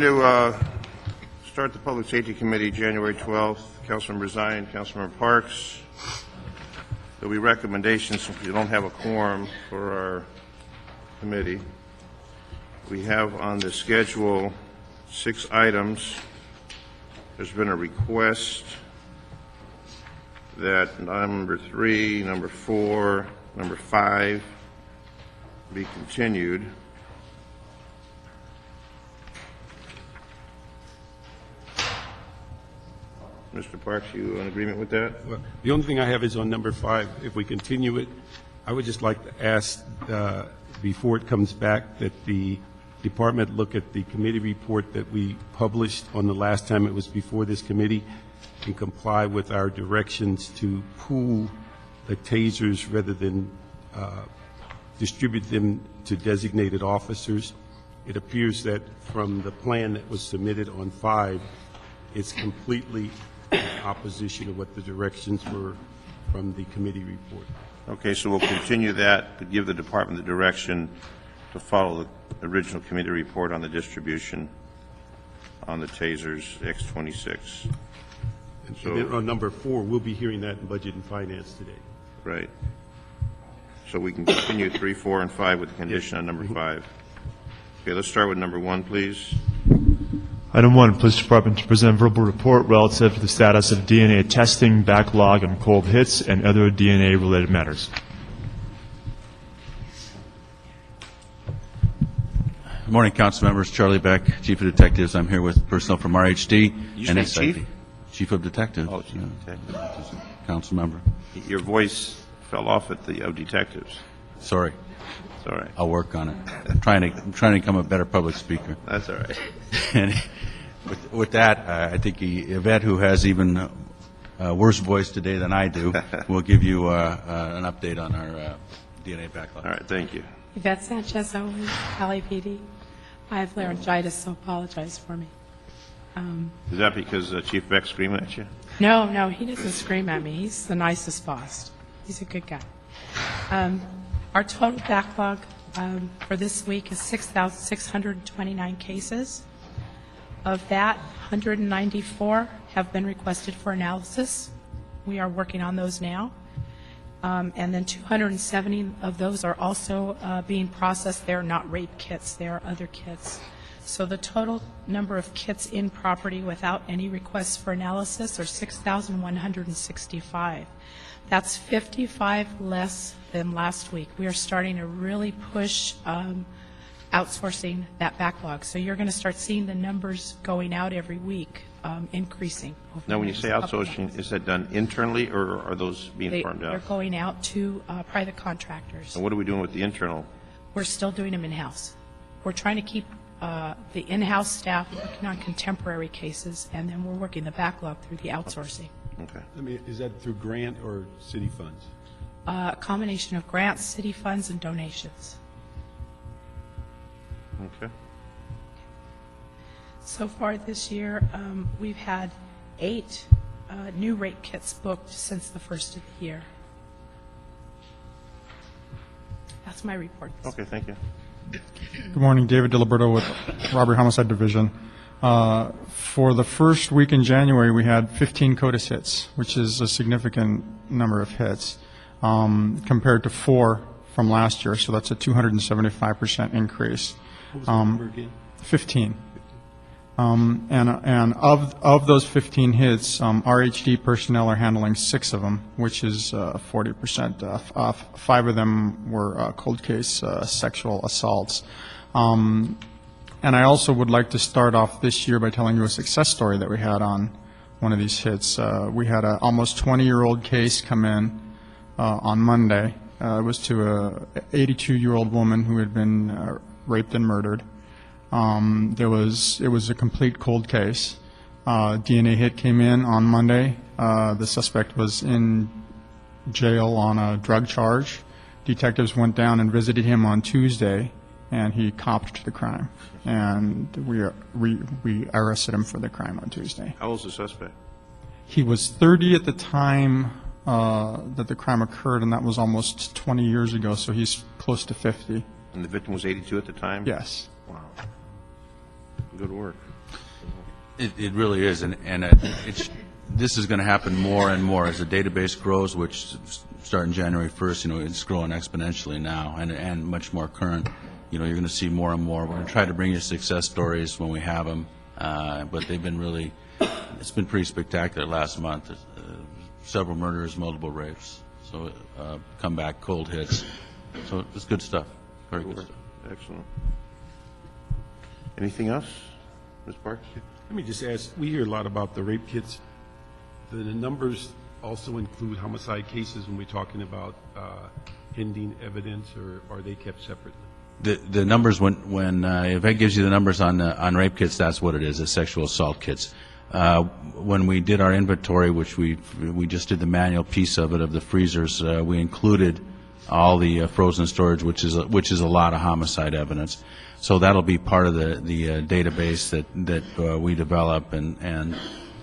To start the Public Safety Committee January 12th, Councilmember Zion, Councilmember Parks. There'll be recommendations since we don't have a quorum for our committee. We have on the schedule 6 items. There's been a request that number 3, number 4, number 5 be continued. Mr. Parks, you in agreement with that? Well, the only thing I have is on number 5. If we continue it, I would just like to ask, before it comes back, that the department look at the committee report that we published on the last time it was before this committee and comply with our directions to pool the tasers rather than distribute them to designated officers. It appears that from the plan that was submitted on 5, it's completely in opposition to what the directions were from the committee report. Okay, so we'll continue that, but give the department the direction to follow the original committee report on the distribution on the tasers X26. And then on number 4, we'll be hearing that in Budget and Finance today. Right. So we can continue 3, 4, and 5 with the condition on number 5. Okay, let's start with number 1, please. Item 1, Police Department to present verbal report relative to the status of DNA testing, backlog, and cold hits, and other DNA-related matters. Good morning, council members. Charlie Beck, Chief of Detectives. I'm here with personnel from RHD You say Chief? Chief of Detectives. Oh, Chief of Detectives. Council member. Your voice fell off at the detectives. Sorry. It's all right. I'll work on it. I'm trying to become a better public speaker. That's all right. And with that, I think Yvette, who has even worse voice today than I do, will give you an update on our DNA backlog. All right, thank you. Yvette Sanchez Owens, LAPD. I have laryngitis, so apologize for me. Is that because Chief Beck's screaming at you? No, he doesn't scream at me. He's the nicest boss. He's a good guy. Our total backlog for this week is 6,629 cases. Of that, 194 have been requested for analysis. We are working on those now. And then 270 of those are also being processed. They're not rape kits. They are other kits. So the total number of kits in property without any requests for analysis are 6,165. That's 55 less than last week. We are starting to really push outsourcing that backlog. So you're going to start seeing the numbers going out every week, increasing. Now, when you say outsourcing, is that done internally, or are those being farmed out? They're going out to private contractors. And what are we doing with the internal? We're still doing them in-house. We're trying to keep the in-house staff working on contemporary cases, and then we're working the backlog through the outsourcing. Okay. I mean, is that through grant or city funds? A combination of grants, city funds, and donations. Okay. So far this year, we've had 8 new rape kits booked since the first of the year. That's my report. Okay, thank you. Good morning, David Diliberto with Robbery Homicide Division. For the first week in January, we had 15 CODIS hits, which is a significant number of hits, compared to 4 from last year, so that's a 275% increase. What was the number again? 15. And of those 15 hits, RHD personnel are handling 6 of them, which is 40% off. 5 of them were cold case sexual assaults. And I also would like to start off this year by telling you a success story that we had on one of these hits. We had an almost 20-year-old case come in on Monday. It was to a 82-year-old woman who had been raped and murdered. It was a complete cold case. DNA hit came in on Monday. The suspect was in jail on a drug charge. Detectives went down and visited him on Tuesday, and he copped to the crime. And we arrested him for the crime on Tuesday. How old is the suspect? He was 30 at the time that the crime occurred, and that was almost 20 years ago, so he's close to 50. And the victim was 82 at the time? Yes. Wow. Good work. It really is, and this is going to happen more and more as the database grows, which starting January 1st, it's growing exponentially now and much more current. You're going to see more and more. We're going to try to bring you success stories when we have them, but they've been it's been pretty spectacular last month. Several murders, multiple rapes, so comeback, cold hits. So it's good stuff, very good stuff. Excellent. Anything else, Ms. Parks? Let me just ask, we hear a lot about the rape kits. Do the numbers also include homicide cases when we're talking about pending evidence, or are they kept separately? The numbers, when Yvette gives you the numbers on rape kits, that's what it is, the sexual assault kits. When we did our inventory, which we just did the manual piece of it, of the freezers, we included all the frozen storage, which is a lot of homicide evidence. So that'll be part of the database that we develop, and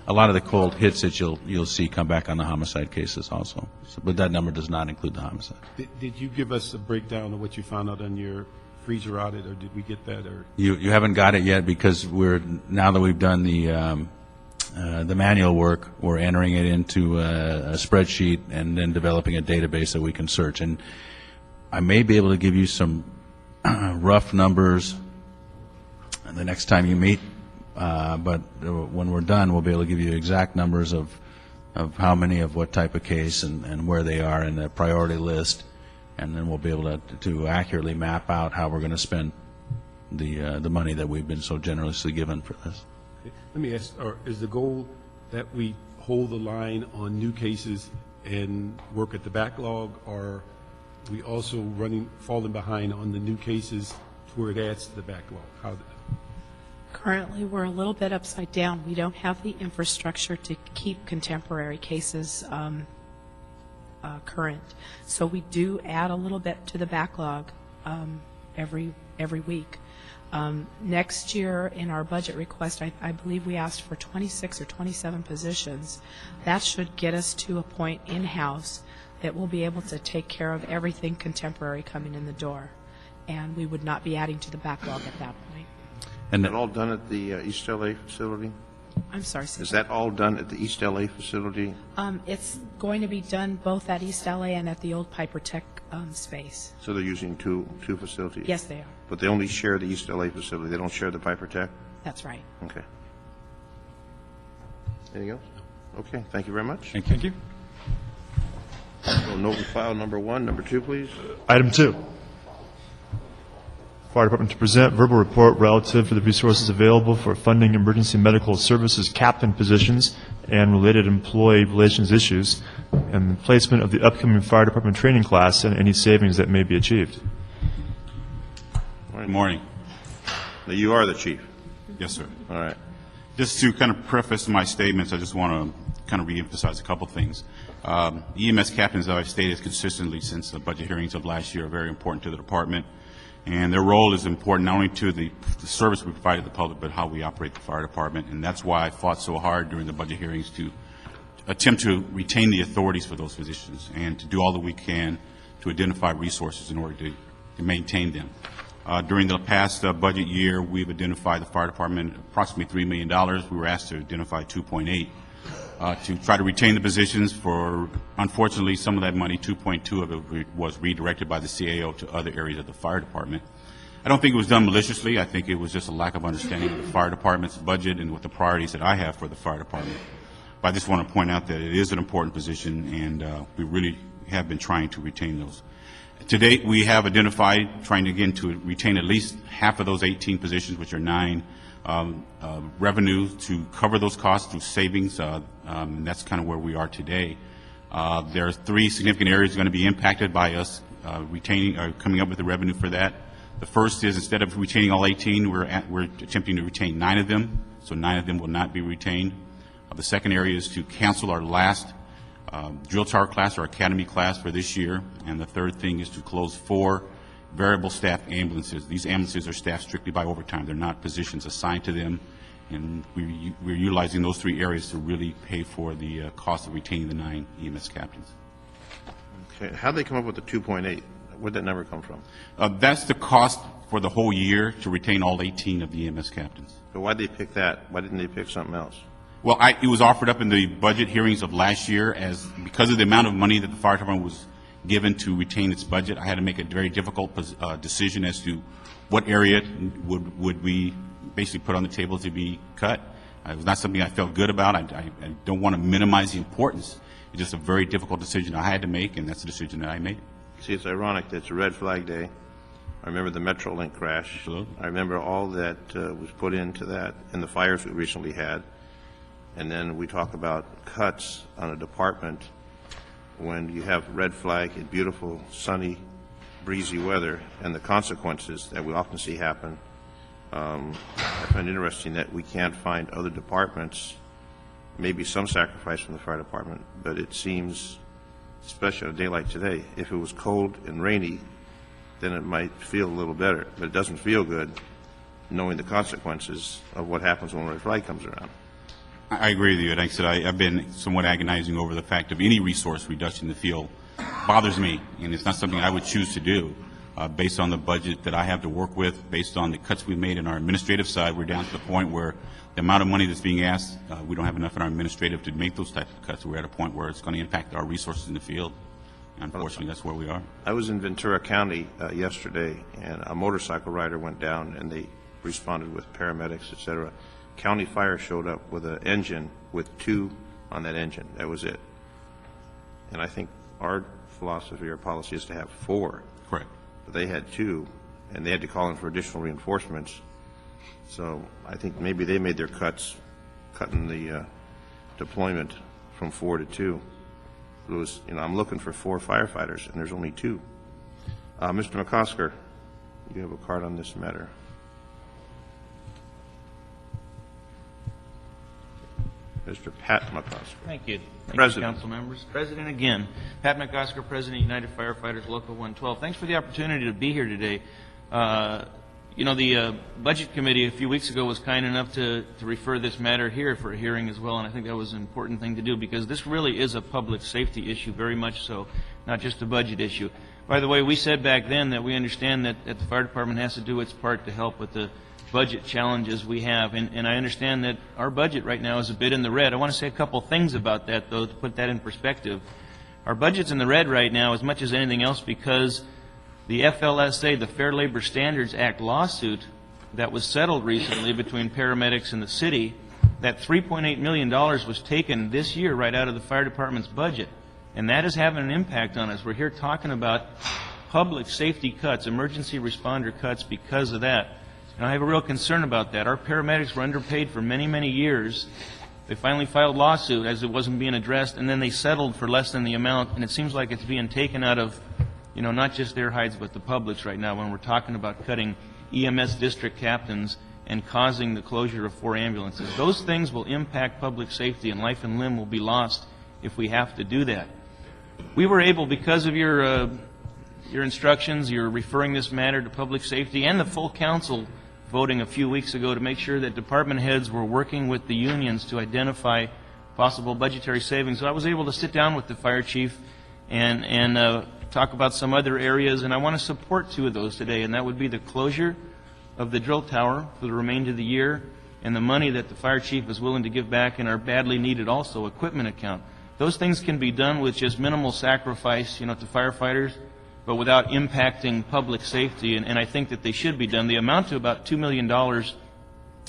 a lot of the cold hits that you'll see come back on the homicide cases also. But that number does not include the homicide. Did you give us a breakdown of what you found out on your freezer audit, or did we get that? Or you haven't got it yet, because now that we've done the manual work, we're entering it into a spreadsheet and then developing a database that we can search. And I may be able to give you some rough numbers the next time you meet, but when we're done, we'll be able to give you exact numbers of how many of what type of case and where they are in the priority list, and then we'll be able to accurately map out how we're going to spend the money that we've been so generously given for this. let me ask, is the goal that we hold the line on new cases and work at the backlog, or we also falling behind on the new cases to where it adds to the backlog? Currently, we're a little bit upside down. We don't have the infrastructure to keep contemporary cases current. So we do add a little bit to the backlog every week. Next year, in our budget request, I believe we asked for 26 or 27 positions. That should get us to a point in-house that we'll be able to take care of everything contemporary coming in the door, and we would not be adding to the backlog at that point. And that all done at the East LA facility? I'm sorry, Is that all done at the East LA facility? it's going to be done both at East LA and at the old Piper Tech space. So they're using two facilities? Yes, they are. But they only share the East LA facility, they don't share the Piper Tech? That's right. Okay. Anything else? Okay, thank you very much. Thank you. So note and file number 1, number 2, please. Item 2. Fire Department to present verbal report relative to the resources available for funding emergency medical services captain positions and related employee relations issues, and the placement of the upcoming Fire Department training class and any savings that may be achieved. Good morning. Now, you are the chief. Yes, sir. All right. Just to kind of preface my statements, I just want to kind of reemphasize a couple things. EMS captains, as I've stated consistently since the budget hearings of last year, are very important to the department. And their role is important not only to the service we provide to the public, but how we operate the fire department. And that's why I fought so hard during the budget hearings to attempt to retain the authorities for those positions and to do all that we can to identify resources in order to maintain them. During the past budget year, we've identified the fire department approximately $3 million. We were asked to identify 2.8 to try to retain the positions. For, unfortunately, some of that money, 2.2 of it, was redirected by the CAO to other areas of the fire department. I don't think it was done maliciously. I think it was just a lack of understanding of the fire department's budget and what the priorities that I have for the fire department. But I just want to point out that it is an important position, and we really have been trying to retain those. To date, we have identified, trying again to retain at least half of those 18 positions, which are 9, revenue to cover those costs through savings, and that's kind of where we are today. There are 3 significant areas going to be impacted by us retaining or coming up with the revenue for that. The first is, instead of retaining all 18, we're attempting to retain 9 of them, so 9 of them will not be retained. The second area is to cancel our last drill tower class or academy class for this year, and the third thing is to close 4 variable staff ambulances. These ambulances are staffed strictly by overtime. They're not positions assigned to them, and we're utilizing those 3 areas to really pay for the cost of retaining the 9 EMS captains. Okay. How'd they come up with the 2.8? Where'd that number come from? That's the cost for the whole year to retain all 18 of the EMS captains. But why'd they pick that? Why didn't they pick something else? Well, it was offered up in the budget hearings of last year because of the amount of money that the fire department was given to retain its budget. I had to make a very difficult decision as to what area would we basically put on the table to be cut. It was not something I felt good about. I don't want to minimize the importance. It's just a very difficult decision I had to make, and that's the decision that I made. See, it's ironic that it's a red flag day. I remember the Metrolink crash. Absolutely. I remember all that was put into that and the fires we recently had. And then we talk about cuts on a department when you have red flag in beautiful, sunny, breezy weather and the consequences that we often see happen. I find it interesting that we can't find other departments, maybe some sacrifice from the fire department, but it seems, especially on a day like today, if it was cold and rainy, then it might feel a little better. But it doesn't feel good knowing the consequences of what happens when a red flag comes around. I agree with you. And like I said, I've been somewhat agonizing over the fact of any resource reduction in the field bothers me, and it's not something I would choose to do. Based on the budget that I have to work with, based on the cuts we've made in our administrative side, we're down to the point where the amount of money that's being asked, we don't have enough in our administrative to make those types of cuts. We're at a point where it's going to impact our resources in the field. Unfortunately, that's where we are. I was in Ventura County yesterday, and a motorcycle rider went down, and they responded with paramedics, et cetera. County Fire showed up with an engine with 2 on that engine. That was it. And I think our philosophy or policy is to have 4. Correct. But they had 2, and they had to call in for additional reinforcements. So I think maybe they made their cuts, cutting the deployment from 4 to 2. It was, I'm looking for 4 firefighters, and there's only 2. Mr. McCosker, you have a card on this matter. Mr. Pat McCosker. Thank you. Thank President. you, council members. President again. Pat McCosker, President, United Firefighters, Local 112. Thanks for the opportunity to be here today. The Budget Committee a few weeks ago was kind enough to refer this matter here for a hearing as well, and I think that was an important thing to do because this really is a public safety issue, very much so, not just a budget issue. By the way, we said back then that we understand that the fire department has to do its part to help with the budget challenges we have, and I understand that our budget right now is a bit in the red. I want to say a couple things about that, though, to put that in perspective. Our budget's in the red right now as much as anything else because the FLSA, the Fair Labor Standards Act lawsuit that was settled recently between paramedics and the city, that $3.8 million was taken this year right out of the fire department's budget, and that is having an impact on us. We're here talking about public safety cuts, emergency responder cuts because of that. And I have a real concern about that. Our paramedics were underpaid for many, many years. They finally filed lawsuit as it wasn't being addressed, and then they settled for less than the amount, and it seems like it's being taken out of, not just their hides, but the public's right now when we're talking about cutting EMS district captains and causing the closure of 4 ambulances. Those things will impact public safety, and life and limb will be lost if we have to do that. We were able, because of your instructions, you're referring this matter to public safety and the full council voting a few weeks ago to make sure that department heads were working with the unions to identify possible budgetary savings. So I was able to sit down with the fire chief and talk about some other areas, and I want to support 2 of those today, and that would be the closure of the drill tower for the remainder of the year and the money that the fire chief is willing to give back in our badly needed also equipment account. Those things can be done with just minimal sacrifice, to firefighters, but without impacting public safety, and I think that they should be done. They amount to about $2 million,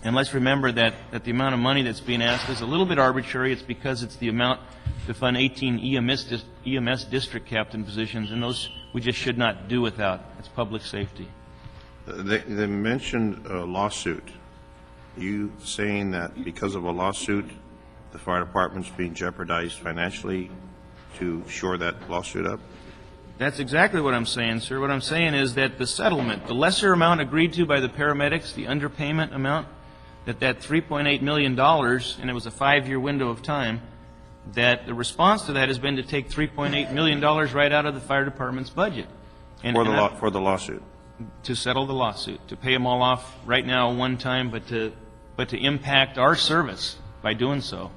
and let's remember that the amount of money that's being asked is a little bit arbitrary. It's because it's the amount to fund 18 EMS district captain positions, and those we just should not do without. It's public safety. They mentioned a lawsuit. You saying that because of a lawsuit, the fire department's being jeopardized financially to shore that lawsuit up? That's exactly what I'm saying, sir. What I'm saying is that the settlement, the lesser amount agreed to by the paramedics, the underpayment amount, that $3.8 million, and it was a 5-year window of time, that the response to that has been to take $3.8 million right out of the fire department's budget. For the lawsuit? To settle the lawsuit, to pay them all off right now one time, but to impact our service by doing so.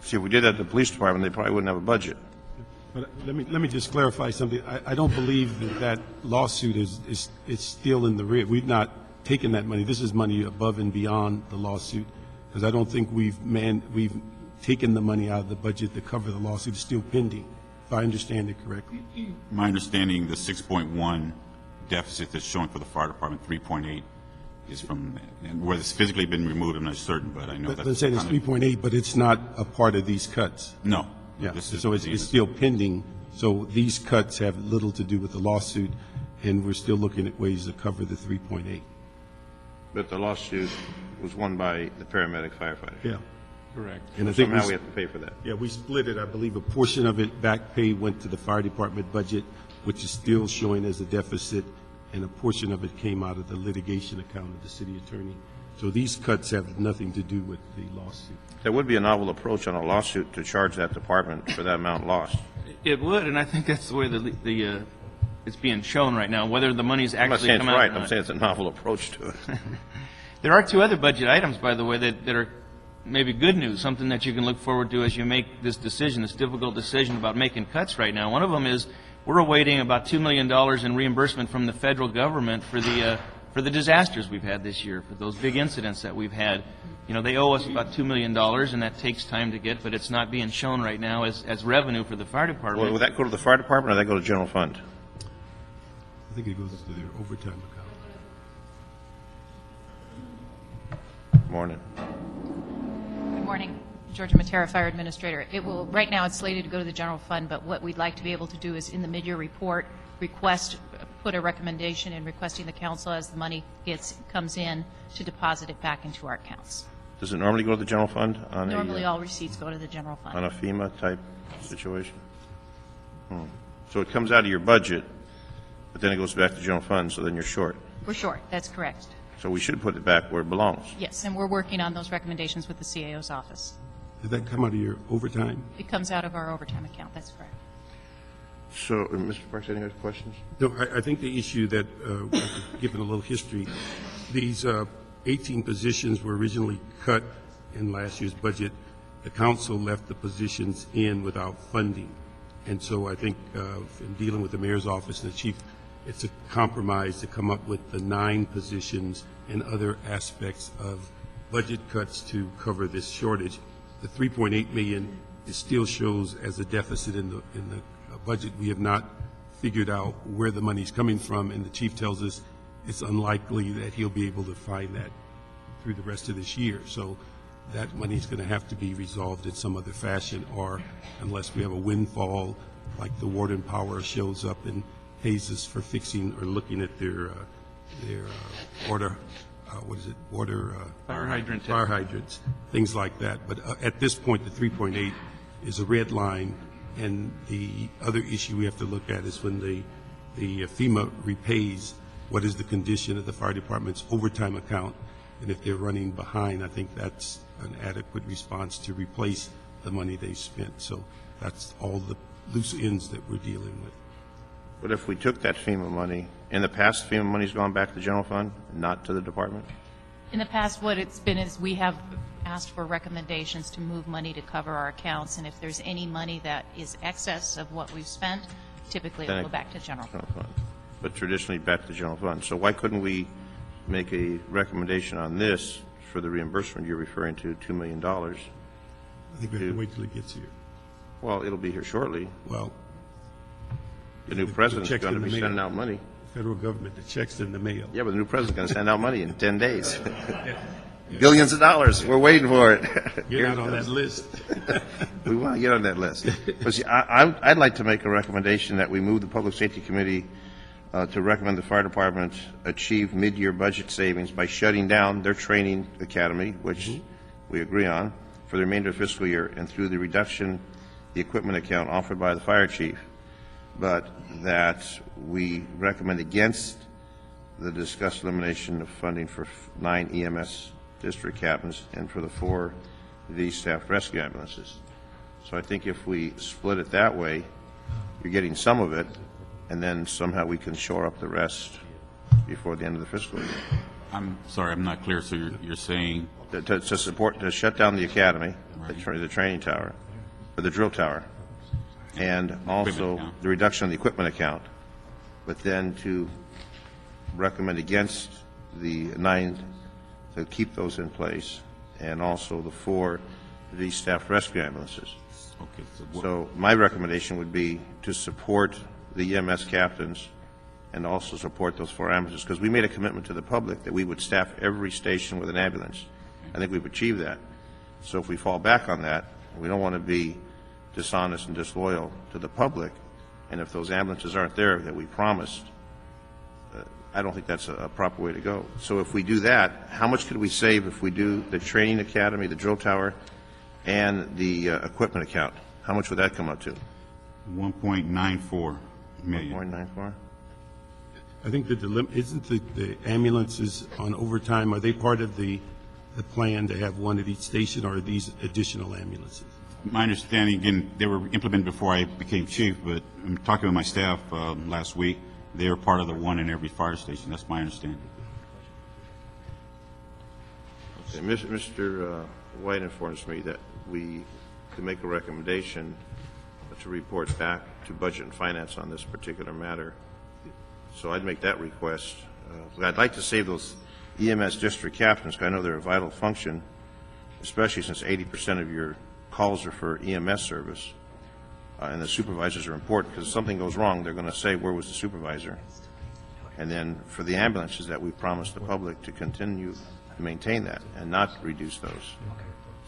See, if we did that to the police department, they probably wouldn't have a budget. But let me just clarify something. I don't believe that lawsuit is still in the rear. We've not taken that money. This is money above and beyond the lawsuit, because I don't think we've taken the money out of the budget to cover the lawsuit. It's still pending, if I understand it correctly. My understanding, the 6.1 deficit that's showing for the fire department, 3.8, is from, and whether it's physically been removed, I'm not certain, but I know But that's. I'm saying it's 3.8, but it's not a part of these cuts. No. Yeah, This is- so it's still pending. So these cuts have little to do with the lawsuit, and we're still looking at ways to cover the 3.8. But the lawsuit was won by the paramedic firefighters. Yeah. Correct. And I think Somehow we have to pay for that. Yeah, we split it. I believe a portion of it, back pay, went to the fire department budget, which is still showing as a deficit, and a portion of it came out of the litigation account of the city attorney. So these cuts have nothing to do with the lawsuit. There would be a novel approach on a lawsuit to charge that department for that amount lost. It would, and I think that's the way it's being shown right now, whether the money's I'm not actually saying it's come out right, or I'm not. saying it's a novel approach to it. There are two other budget items, by the way, that are maybe good news, something that you can look forward to as you make this decision, this difficult decision about making cuts right now. One of them is we're awaiting about $2 million in reimbursement from the federal government for the disasters we've had this year, for those big incidents that we've had. You know, they owe us about $2 million, and that takes time to get, but it's not being shown right now as revenue for the fire department. Would that go to the fire department, or that go to general fund? I think it goes to their overtime account. Morning. Good morning. Georgia Matera, Fire Administrator. It will, right now it's slated to go to the general fund, but what we'd like to be able to do is in the mid-year report, put a recommendation in requesting the council as the money comes in to deposit it back into our accounts. Does it normally go to the general fund on Normally, all receipts go to the general on fund. a FEMA-type situation? So it comes out of your budget, but then it goes back to general fund, so then you're short. We're short, that's correct. So we should put it back where it belongs. Yes, and we're working on those recommendations with the CAO's office. Did that come out of your overtime? It comes out of our overtime account, that's correct. So, Mr. Parks, any other questions? No, I think the issue that, given a little history, these 18 positions were originally cut in last year's budget. The council left the positions in without funding. And so I think in dealing with the mayor's office and the chief, it's a compromise to come up with the 9 positions and other aspects of budget cuts to cover this shortage. The 3.8 million, it still shows as a deficit in the budget. We have not figured out where the money's coming from, and the chief tells us it's unlikely that he'll be able to find that through the rest of this year. So that money's going to have to be resolved in some other fashion, or unless we have a windfall, like the Warden Power shows up and pays us for fixing or looking at their water, Fire hydrant. fire hydrants, things like that. But at this point, the 3.8 is a red line, and the other issue we have to look at is when the FEMA repays, what is the condition of the fire department's overtime account, and if they're running behind, I think that's an adequate response to replace the money they spent. So that's all the loose ends that we're dealing with. But if we took that FEMA money, in the past, FEMA money's gone back to the general fund, not to the department? In the past, what it's been is we have asked for recommendations to move money to cover our accounts, and if there's any money that is excess of what we've spent, typically it'll go back to general fund. General fund. But traditionally back to the general fund. So why couldn't we make a recommendation on this for the reimbursement you're referring to, $2 million? I think we have to wait till it gets here. Well, it'll be here shortly. Well, The new the president's check's going to in the be mail. sending out money. Federal government, the check's in the mail. Yeah, but the new president's going to send out money in 10 days. Billions of dollars. We're waiting for it. You're not on that list. We want to get on that list. But see, I'd like to make a recommendation that we move the Public Safety Committee to recommend the fire department achieve mid-year budget savings by shutting down their training academy, which we agree on, for the remainder of the fiscal year, and through the reduction the equipment account offered by the fire chief, but that we recommend against the discussed elimination of funding for 9 EMS district captains and for the 4 V-staff rescue ambulances. So I think if we split it that way, you're getting some of it, and then somehow we can shore up the rest before the end of the fiscal year. I'm sorry, I'm not clear. So you're saying, To shut down the academy, the training tower, or the drill tower, and also account. the reduction on the equipment account, but then to recommend against the 9 to keep those in place, and also the 4 de-staffed rescue ambulances. Okay, So my recommendation would be to support the EMS captains and also support those 4 ambulances, because we made a commitment to the public that we would staff every station with an ambulance. I think we've achieved that. So if we fall back on that, we don't want to be dishonest and disloyal to the public, and if those ambulances aren't there that we promised, I don't think that's a proper way to go. So if we do that, how much could we save if we do the training academy, the drill tower, and the equipment account? How much would that come out to? 1.94 million. 1.94? I think that isn't the ambulances on overtime, are they part of the plan to have one at each station, or are these additional ambulances? My understanding, again, they were implemented before I became chief, but I'm talking with my staff last week. They are part of the one in every fire station. That's my understanding. Okay, Mr. White informs me that we can make a recommendation to report back to Budget and Finance on this particular matter. So I'd make that request. I'd like to save those EMS district captains, because I know they're a vital function, especially since 80% of your calls are for EMS service. And the supervisors are important, because if something goes wrong, they're going to say, where was the supervisor? And then for the ambulances that we promised the public to continue to maintain that and not reduce those.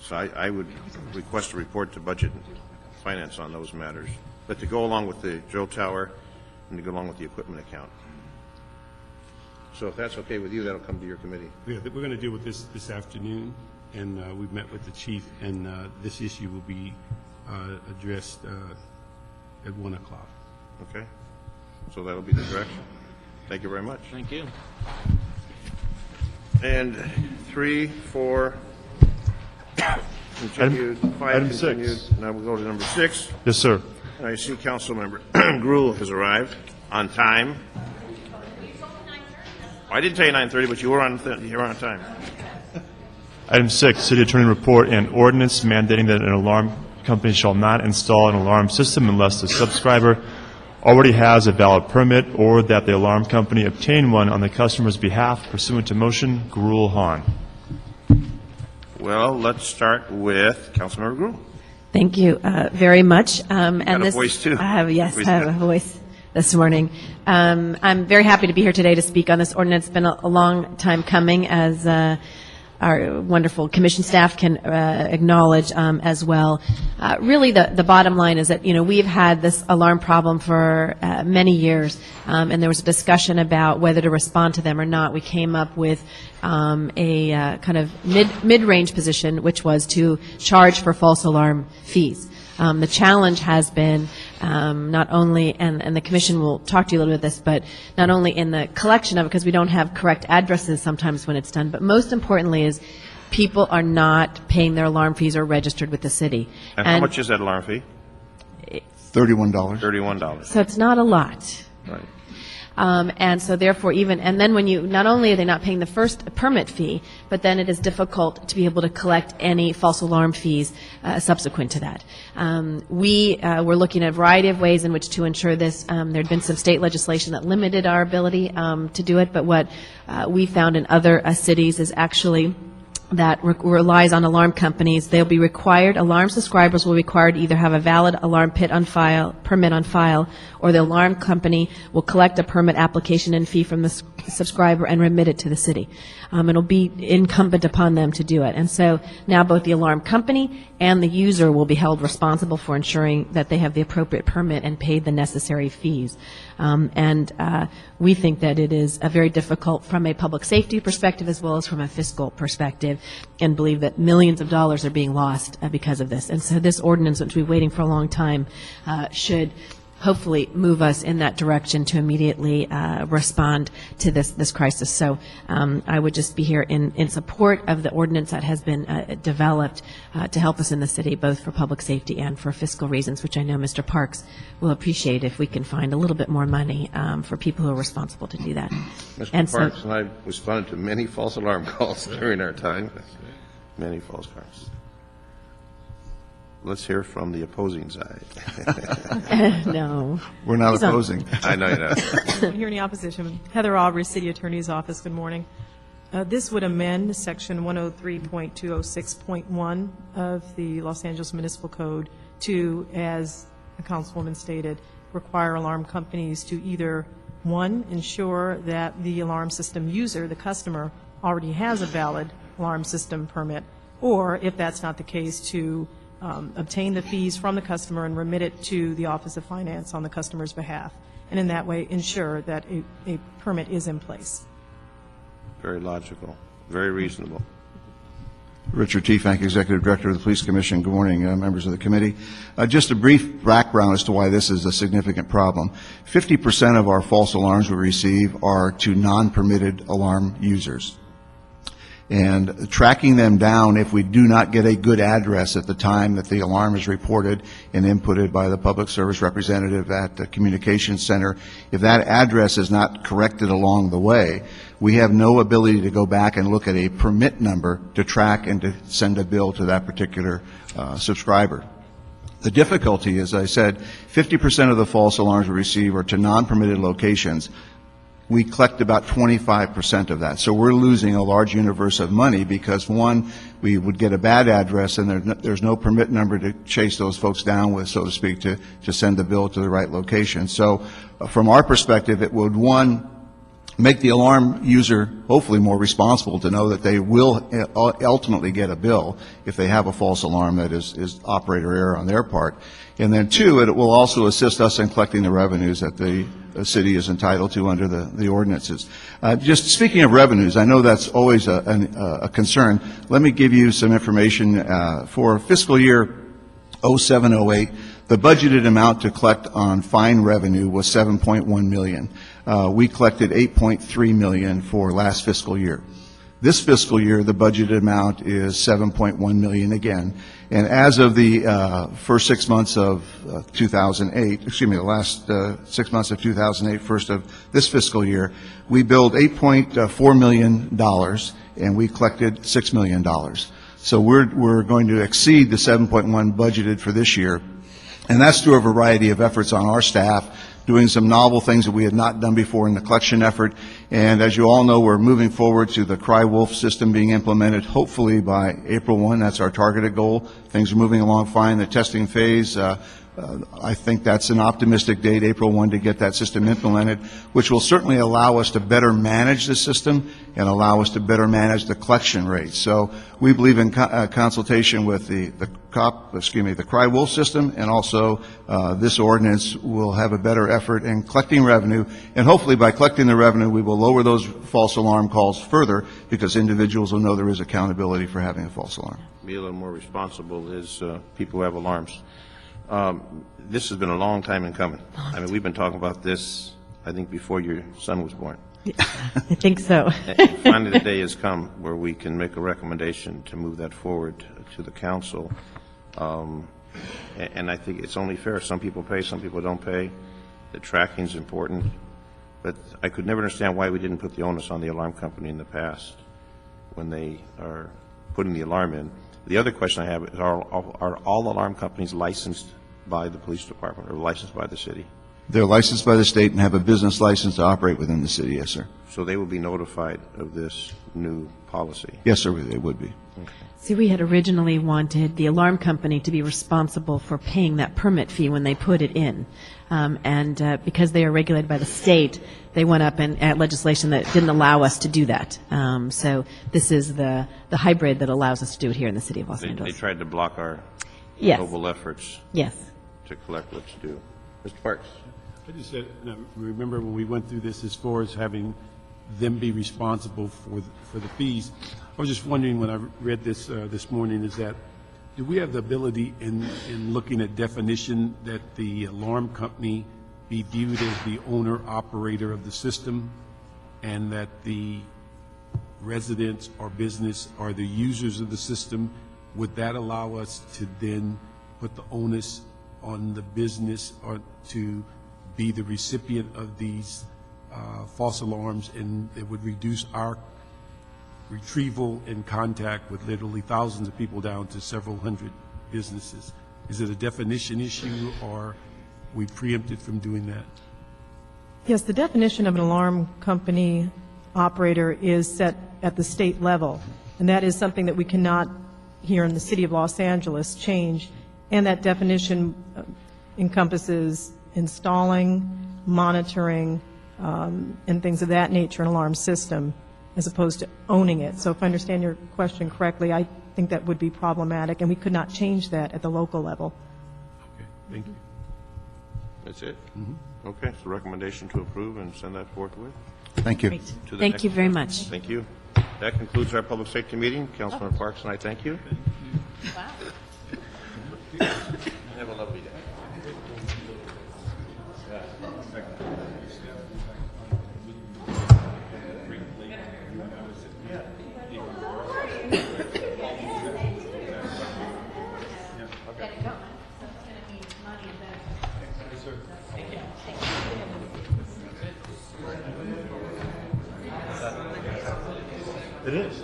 So I would request a report to Budget and Finance on those matters, but to go along with the drill tower and to go along with the equipment account. So if that's okay with you, that'll come to your committee. Yeah, we're going to deal with this afternoon, and we've met with the chief, and this issue will be addressed at 1 o'clock. Okay? So that'll be the direction. Thank you very much. Thank you. And 3, 4, continued, 5 item continued. 6. Now we'll go to number 6. Yes, sir. I see Councilmember Gruhl has arrived on time. I didn't tell you 9:30, but you were on time. Item 6, City Attorney Report and ordinance mandating that an alarm company shall not install an alarm system unless the subscriber already has a valid permit or that the alarm company obtain one on the customer's behalf pursuant to motion. Gruhl Hahn. Well, let's start with Councilmember Gruhl. Thank you very much. got a voice, too. I have a voice this morning. I'm very happy to be here today to speak on this ordinance. It's been a long time coming, as our wonderful commission staff can acknowledge as well. Really, the bottom line is that, we've had this alarm problem for many years, and there was a discussion about whether to respond to them or not. We came up with a kind of mid-range position, which was to charge for false alarm fees. The challenge has been not only, and the commission will talk to you a little bit about this, but not only in the collection of it, because we don't have correct addresses sometimes when it's done, but most importantly is people are not paying their alarm fees or registered with the city. And how much is that alarm fee? $31. $31. So it's not a lot. Right. And so therefore and then when not only are they not paying the first permit fee, but then it is difficult to be able to collect any false alarm fees subsequent to that. We were looking at a variety of ways in which to ensure this. There had been some state legislation that limited our ability to do it, but what we found in other cities is actually that relies on alarm companies. They'll be required, alarm subscribers will be required to either have a valid alarm permit on file, or the alarm company will collect a permit application and fee from the subscriber and remit it to the city. It'll be incumbent upon them to do it. And so now both the alarm company and the user will be held responsible for ensuring that they have the appropriate permit and paid the necessary fees. We think that it is very difficult from a public safety perspective as well as from a fiscal perspective, and believe that millions of dollars are being lost because of this. And so this ordinance, which we've been waiting for a long time, should hopefully move us in that direction to immediately respond to this crisis. So I would just be here in support of the ordinance that has been developed to help us in the city, both for public safety and for fiscal reasons, which I know Mr. Parks will appreciate if we can find a little bit more money for people who are responsible to do that. Mr. Parks and I responded to many false alarm calls during our time. Many false calls. let's hear from the opposing side. No. We're not He's on. opposing. I know you're not. Here in the opposition, Heather Aubrey, City Attorney's Office, good morning. This would amend Section 103.206.1 of the Los Angeles Municipal Code to, as the Councilwoman stated, require alarm companies to either, one, ensure that the alarm system user, the customer, already has a valid alarm system permit, or, if that's not the case, to obtain the fees from the customer and remit it to the Office of Finance on the customer's behalf, and in that way ensure that a permit is in place. Very logical, very reasonable. Richard T. Fank, Executive Director of the Police Commission. Good morning, members of the committee. Just a brief background as to why this is a significant problem. 50% of our false alarms we receive are to non-permitted alarm users. And tracking them down, if we do not get a good address at the time that the alarm is reported and inputted by the public service representative at the communications center, if that address is not corrected along the way, we have no ability to go back and look at a permit number to track and to send a bill to that particular subscriber. The difficulty, as I said, 50% of the false alarms we receive are to non-permitted locations. We collect about 25% of that. So we're losing a large universe of money because, one, we would get a bad address and there's no permit number to chase those folks down with, so to speak, to send the bill to the right location. So from our perspective, it would, one, make the alarm user hopefully more responsible to know that they will ultimately get a bill if they have a false alarm that is operator error on their part. And then, two, it will also assist us in collecting the revenues that the city is entitled to under the ordinances. Just speaking of revenues, I know that's always a concern. Let me give you some information. For fiscal year 07-08, the budgeted amount to collect on fine revenue was $7.1 million. We collected $8.3 million for last fiscal year. This fiscal year, the budgeted amount is $7.1 million again. And as of the first 6 months of 2008, the last 6 months of 2008, first of this fiscal year, we billed $8.4 million and we collected $6 million. So we're going to exceed the 7.1 budgeted for this year. And that's through a variety of efforts on our staff, doing some novel things that we had not done before in the collection effort. And as you all know, we're moving forward to the CryWolf system being implemented hopefully by April 1. That's our targeted goal. Things are moving along fine. The testing phase, I think that's an optimistic date, April 1, to get that system implemented, which will certainly allow us to better manage the system and allow us to better manage the collection rates. So we believe in consultation with the CryWolf system, and also this ordinance will have a better effort in collecting revenue, and hopefully by collecting the revenue we will lower those false alarm calls further because individuals will know there is accountability for having a false alarm. Be a little more responsible as people who have alarms. This has been a long time in coming. I mean, we've been talking about this, I think, before your son was born. I think so. And finally, the day has come where we can make a recommendation to move that forward to the council. And I think it's only fair. Some people pay, some people don't pay. The tracking is important. But I could never understand why we didn't put the onus on the alarm company in the past when they are putting the alarm in. The other question I have is, are all alarm companies licensed by the police department or licensed by the city? They're licensed by the state and have a business license to operate within the city, yes, sir. So they will be notified of this new policy? Yes, sir, they would be. Okay. See, we had originally wanted the alarm company to be responsible for paying that permit fee when they put it in. And because they are regulated by the state, they went up and at legislation that didn't allow us to do that. So this is the hybrid that allows us to do it here in the city of Los Angeles. They tried to block our Yes. noble efforts Yes. to collect what's due. Mr. Parks? I just said, remember when we went through this as far as having them be responsible for the fees. I was just wondering when I read this this morning, is that do we have the ability in looking at definition that the alarm company be viewed as the owner-operator of the system and that the residents or business are the users of the system? Would that allow us to then put the onus on the business or to be the recipient of these false alarms, and it would reduce our retrieval and contact with literally thousands of people down to several hundred businesses? Is it a definition issue, or we preempted from doing that? Yes, the definition of an alarm company operator is set at the state level, and that is something that we cannot, here in the city of Los Angeles, change, and that definition encompasses installing, monitoring, and things of that nature, an alarm system, as opposed to owning it. So if I understand your question correctly, I think that would be problematic, and we could not change that at the local level. Okay, thank you. That's it? Okay, so recommendation to approve and send that forthwith? Thank you. Great. To the Thank next- you very much. Thank you. That concludes our public safety meeting. Councilman Parks and I thank you. Wow. Have a lovely day. It is.